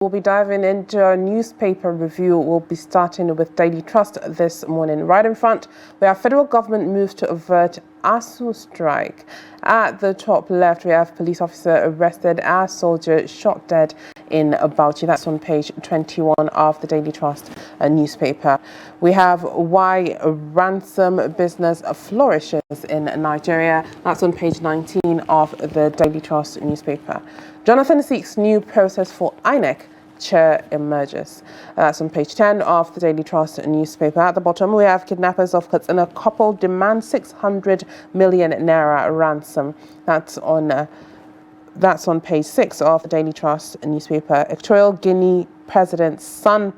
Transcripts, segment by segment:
We'll be diving into a newspaper review. We'll be starting with Daily Trust this morning. Right in front, we have federal government moves to avert ASUU strike. At the top left, we have police officer arrested as soldier shot dead in Bauchi. That's on page 21 of the Daily Trust newspaper. We have why ransom business flourishes in Nigeria. That's on page 19 of the Daily Trust newspaper. Jonathan seeks new process for INEC. Chair emerges. That's on page 10 of the Daily Trust newspaper. At the bottom, we have kidnappers of Katsina couple demand 600 million naira ransom. That's on page 6 of the Daily Trust newspaper. Equatorial Guinea president's son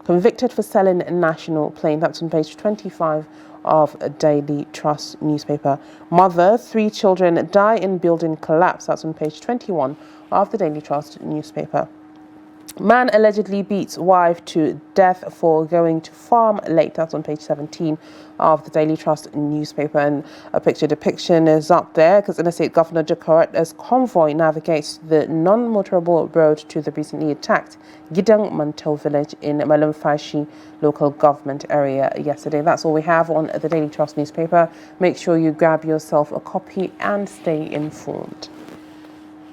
convicted for selling a national plane. That's on page 25 of a Daily Trust newspaper. Mother, 3 children die in building collapse. That's on page 21 of the Daily Trust newspaper. Man allegedly beats wife to death for going to farm late. That's on page 17 of the Daily Trust newspaper. And a picture depiction is up there because State Governor Jakarta's convoy navigates the non-motorable road to the recently attacked Gidang Mantel village in Malamfashi local government area yesterday. That's all we have on the Daily Trust newspaper. Make sure you grab yourself a copy and stay informed.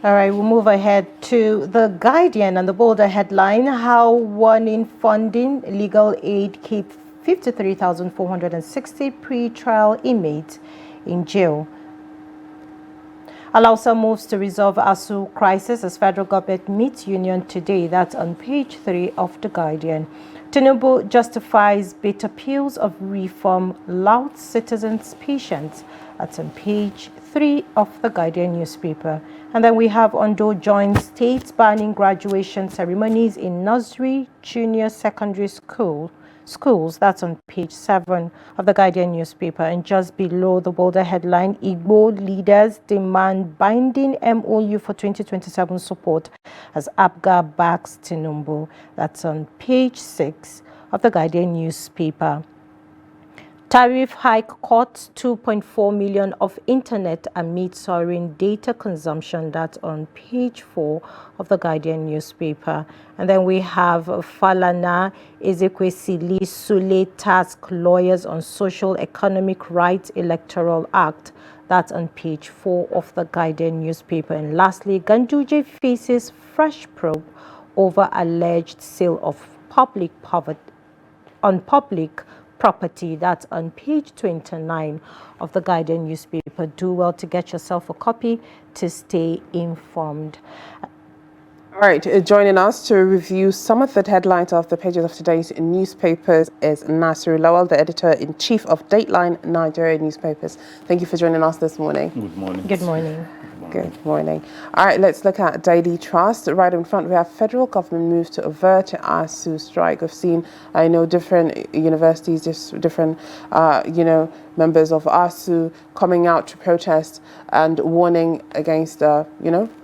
All right, we'll move ahead to The Guardian and the bolder headline, how warning funding legal aid keep 53,460 pre-trial inmates in jail. Alausa moves to resolve ASUU crisis as federal government meets union today. That's on page 3 of The Guardian. Tinubu justifies bitter appeals of reform louts citizens' patience. That's on page 3 of The Guardian newspaper. And then we have Ondo joins states banning graduation ceremonies in nursery, junior, secondary schools. That's on page 7 of The Guardian newspaper. And just below the bolder headline, Igbo leaders demand binding MOU for 2027 support as APGA backs tinubu. That's on page 6 of The Guardian newspaper. Tariff hike cuts 2.4 million of internet amid soaring data consumption. That's on page 4 of The Guardian newspaper. And then we have Falana Ezekwesili Sule task lawyers on social economic rights electoral act. That's on page 4 of The Guardian newspaper. And lastly, Ganduje faces fresh probe over alleged sale of public property. That's on page 29 of The Guardian newspaper. Do well to get yourself a copy to stay informed. All right, joining us to review some of the headlines of the pages of today's newspapers is Nasiru Lawal, the editor-in-chief of Dateline Nigeria newspapers. Thank you for joining us this morning. Good morning. Good morning. Good morning. All right, let's look at Daily Trust. Right in front, we have federal government moves to avert ASUU strike. We've seen, different universities, different, members of ASUU coming out to protest and warning against, a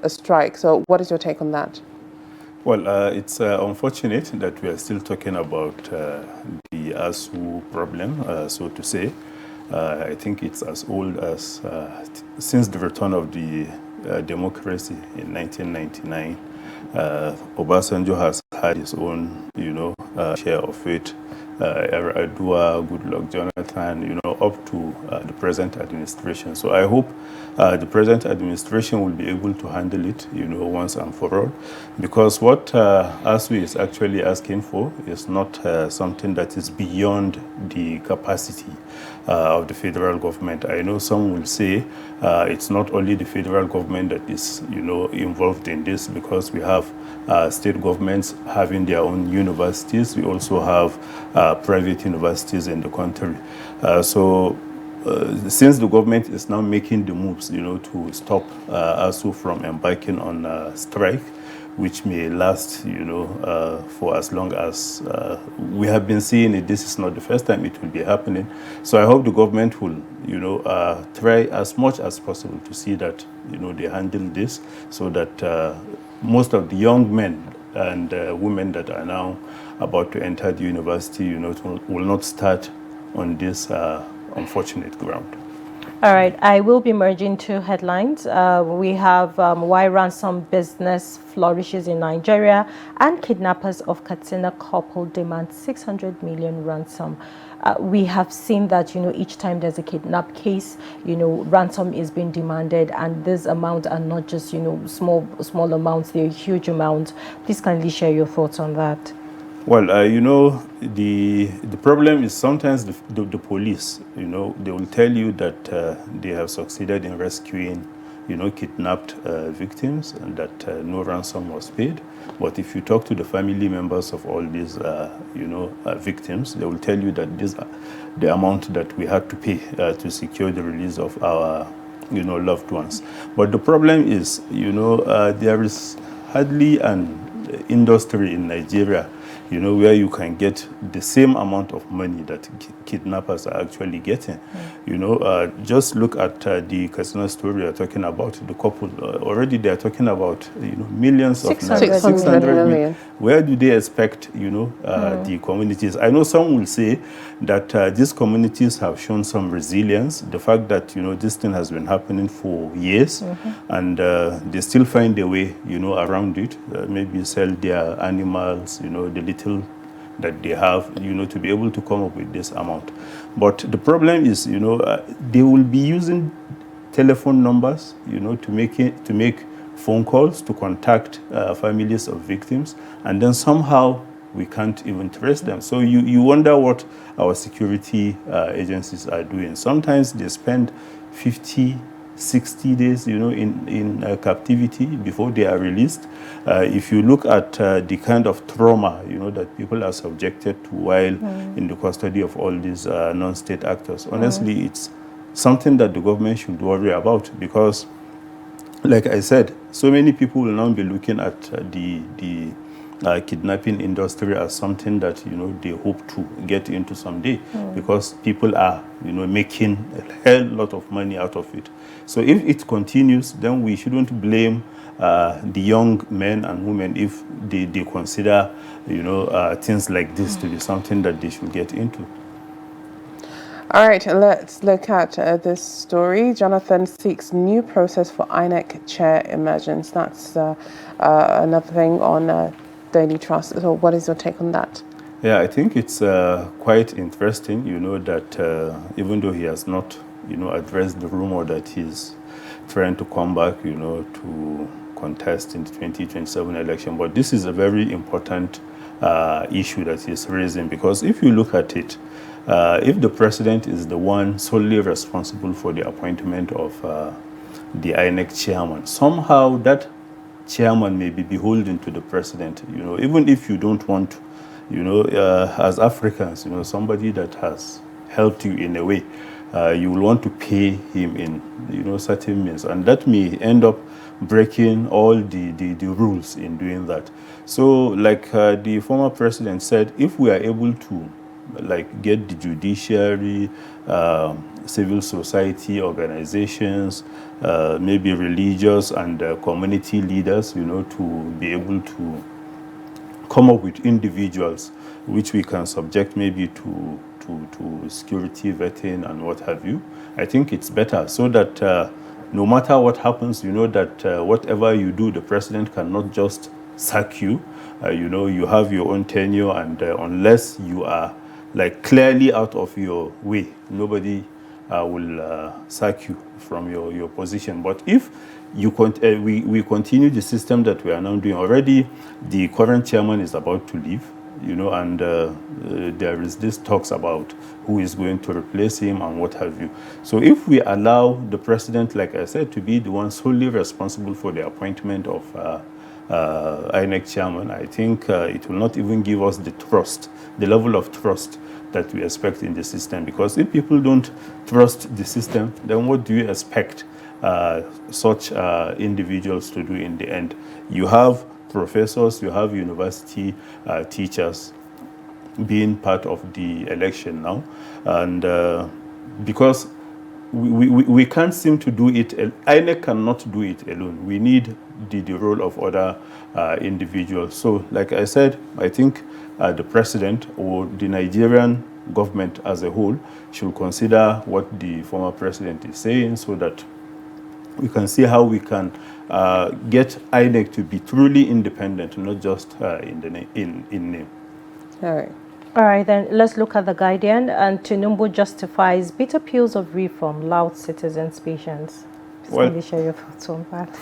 strike. So what is your take on that? Well, it's unfortunate that we are still talking about the ASUU problem, so to say. I think it's as old as since the return of the democracy in 1999. Obasanjo has had his own, share of it. Adua, Goodluck, Jonathan, up to the present administration. So I hope the present administration will be able to handle it, once and for all, because what ASUU is actually asking for is not something that is beyond the capacity of the federal government. I know some will say it's not only the federal government that is, involved in this, because we have state governments having their own universities. We also have private universities in the country. Since the government is now making the moves, to stop ASUU from embarking on a strike, which may last, for as long as we have been seeing it. This is not the first time it will be happening. So I hope the government will, try as much as possible to see that, they handle this so that most of the young men and women that are now about to enter the university, will not start on this unfortunate ground. All right, I will be merging two headlines. We have why ransom business flourishes in Nigeria, and kidnappers of Katsina couple demand 600 million ransom. We have seen that, each time there's a kidnap case, ransom is being demanded, and these amounts are not just, small amounts, they're huge amounts. Please kindly share your thoughts on that. Well, the problem is sometimes the police, they will tell you that they have succeeded in rescuing, kidnapped victims, and that no ransom was paid. But if you talk to the family members of all these, victims, they will tell you that this the amount that we had to pay to secure the release of our, loved ones. But the problem is, there is hardly an industry in Nigeria, where you can get the same amount of money that kidnappers are actually getting. Just look at the Katsina story you're talking about, the couple. Already they're talking about, millions of 600 million. Where do they expect, the communities? I know some will say that these communities have shown some resilience. The fact that, this thing has been happening for years, and they still find a way, around it. Maybe sell their animals, the little that they have, to be able to come up with this amount. But the problem is, they will be using telephone numbers, to make phone calls to contact families of victims, and then somehow we can't even trace them. So you wonder what our security agencies are doing. Sometimes they spend 50, 60 days, in captivity before they are released. If you look at the kind of trauma, that people are subjected to while in the custody of all these non-state actors, honestly, it's something that the government should worry about, because, like I said, so many people will now be looking at the kidnapping industry as something that they hope to get into someday, because people are making a hell lot of money out of it. So if it continues, then we shouldn't blame the young men and women if they consider things like this to be something that they should get into. All right, let's look at this story. Jonathan seeks new process for INEC chair emergence. That's another thing on Daily Trust. So what is your take on that? Yeah, I think it's quite interesting, that even though he has not, addressed the rumor that he's trying to come back, to contest in the 2027 election. But this is a very important issue that he's raising, because if you look at it, if the president is the one solely responsible for the appointment of the INEC chairman, somehow that chairman may be beholden to the president, even if you don't want, as Africans, somebody that has helped you in a way, you will want to pay him in, certain means, and that may end up breaking all the rules in doing that. So, like the former president said, if we are able to get the judiciary, civil society organizations, maybe religious and community leaders, to be able to come up with individuals which we can subject maybe to security vetting and what have you. I think it's better, so that no matter what happens, that whatever you do, the president cannot just sack you. You have your own tenure, and unless you are clearly out of your way, nobody will sack you from your position. But if we continue the system that we are now doing, already the current chairman is about to leave, and there is this talks about who is going to replace him and what have you. So if we allow the president, like I said, to be the one solely responsible for the appointment of INEC chairman, I think it will not even give us the level of trust that we expect in the system. Because if people don't trust the system, then what do you expect such individuals to do in the end? You have professors, you have university teachers being part of the election now, and because we can't seem to do it, INEC cannot do it alone. We need the role of other individuals. So like I said, I think the president or the Nigerian government as a whole should consider what the former president is saying, so that we can see how we can get INEC to be truly independent, not just in name. All right. All right, then let's look at the Guardian. And Tinubu justifies bitter pills of reform, loud citizens' patience. Well, Can you share your thoughts on that?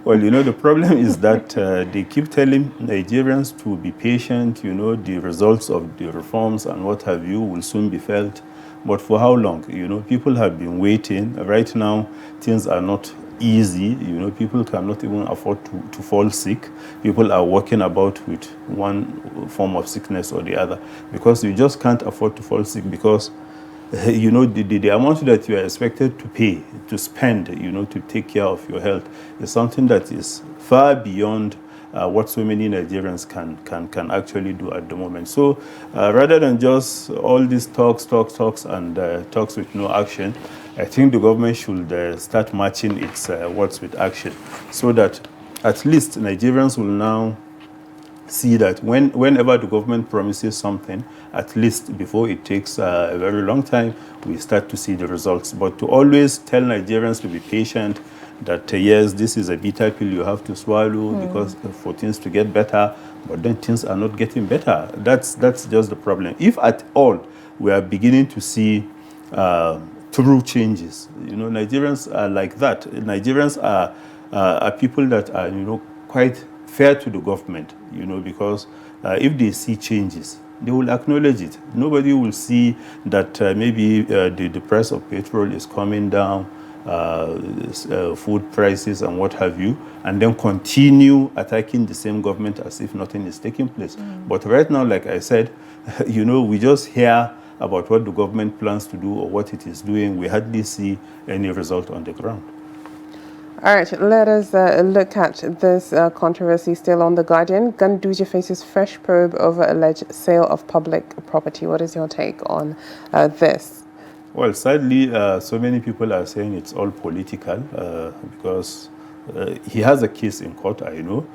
Well, the problem is that they keep telling Nigerians to be patient. The results of the reforms and what have you will soon be felt. But for how long? People have been waiting. Right now, things are not easy. People cannot even afford to fall sick. People are walking about with one form of sickness or the other, because you just can't afford to fall sick, because the amount that you are expected to pay, to spend, to take care of your health is something that is far beyond what so many Nigerians can actually do at the moment. So rather than just all these talks and talks with no action, I think the government should start matching its words with action, so that at least Nigerians will now see that whenever the government promises something, at least before it takes a very long time, we start to see the results. But to always tell Nigerians to be patient, that yes, this is a bitter pill you have to swallow because for things to get better, but then things are not getting better. That's just the problem. If at all we are beginning to see true changes, Nigerians are like that. Nigerians are people that are quite fair to the government, because if they see changes, they will acknowledge it. Nobody will see that maybe the price of petrol is coming down, food prices and what have you, and then continue attacking the same government as if nothing is taking place. But right now, like I said, we just hear about what the government plans to do or what it is doing. We hardly see any result on the ground. All right, let us look at this controversy still on The Guardian. Ganduje faces fresh probe over alleged sale of public property. What is your take on this? Well, sadly, so many people are saying it's all political because he has a case in court, I know,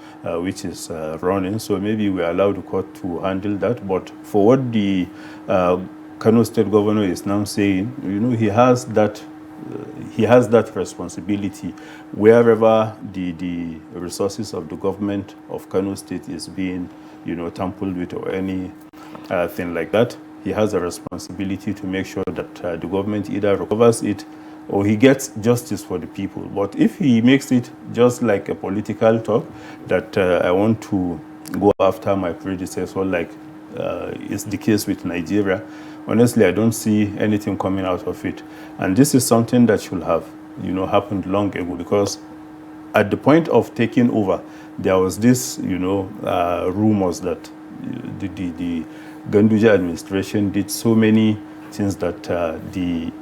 which is running. So maybe we allow the court to handle that. But for what the Kano State Governor is now saying, he has that responsibility wherever the resources of the government of Kano State is being, tampered with or any thing like that. He has a responsibility to make sure that the government either recovers it or he gets justice for the people. But if he makes it just like a political talk, that I want to go after my predecessor, like is the case with Nigeria, honestly, I don't see anything coming out of it. And this is something that should have, happened long ago, because at the point of taking over, there was this, rumors that the Ganduje administration did so many things that the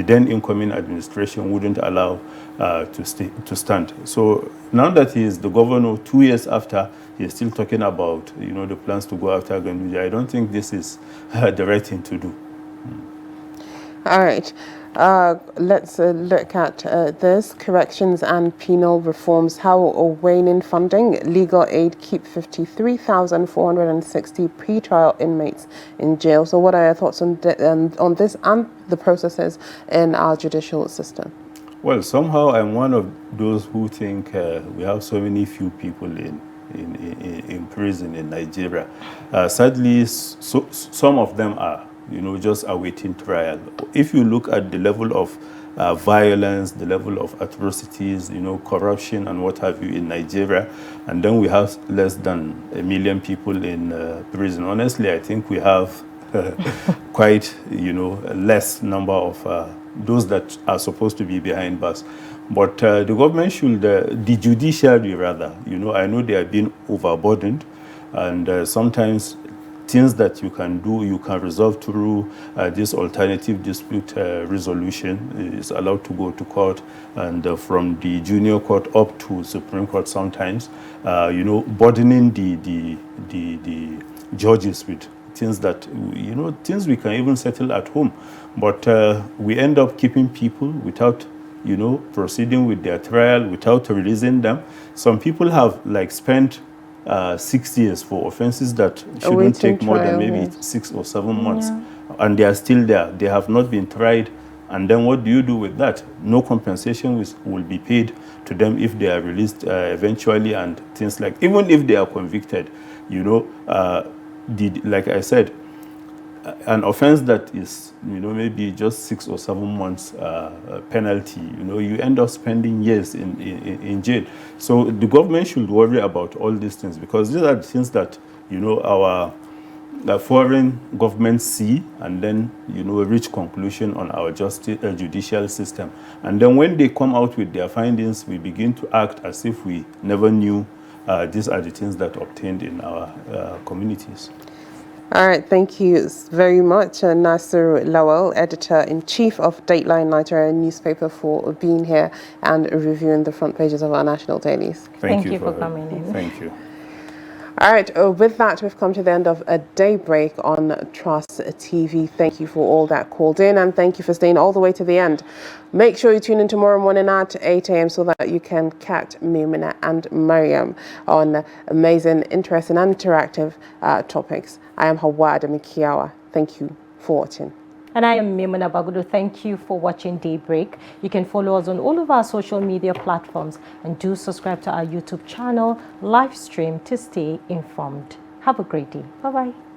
then incoming administration wouldn't allow to stand. So now that he is the governor, 2 years after, he is still talking about the plans to go after Ganduje. I don't think this is the right thing to do. All right. Let's look at this. Corrections and penal reforms. How waning funding, legal aid keep 53,460 pre-trial inmates in jail. So what are your thoughts on this and the processes in our judicial system? Well, somehow I'm one of those who think we have so many few people in prison in Nigeria. Sadly, some of them are just awaiting trial. If you look at the level of violence, the level of atrocities, corruption and what have you in Nigeria, and then we have less than 1 million people in prison. Honestly, I think we have quite, less number of those that are supposed to be behind bars. But the government should, the judiciary rather, I know they are being overburdened, and sometimes things that you can do, you can resolve through this alternative dispute resolution is allowed to go to court, and from the junior court up to Supreme Court sometimes, burdening the judges with things that, things we can even settle at home. But we end up keeping people without, proceeding with their trial, without releasing them. Some people have spent 6 years for offenses that shouldn't take more than maybe 6 or 7 months. and they are still there. They have not been tried. And then what do you do with that? No compensation will be paid to them if they are released eventually, and things like, even if they are convicted, you know, like I said, an offense that is, you know, maybe just 6 or 7 months penalty, you know, you end up spending years in jail. So the government should worry about all these things, because these are the things that, you know, our foreign governments see, and then, you know, reach conclusion on our judicial system. And then when they come out with their findings, we begin to act as if we never knew these are the things that obtained in our communities. All right, thank you very much, Nasir Lawal, Editor-in-Chief of Dateline Nigeria newspaper, for being here and reviewing the front pages of our national dailies. Thank you for coming in. Thank you. All right, with that, we've come to the end of a daybreak on Trust TV. Thank you for all that called in, and thank you for staying all the way to the end. Make sure you tune in tomorrow morning at 8 a.m. so that you can catch Mimina and Mariam on amazing, interesting, and interactive topics. I am Hawa Adamikiawa. Thank you for watching. And I am Mimuna Bagudu. Thank you for watching Daybreak. You can follow us on all of our social media platforms, and do subscribe to our YouTube channel, live stream, to stay informed. Have a great day. Bye-bye.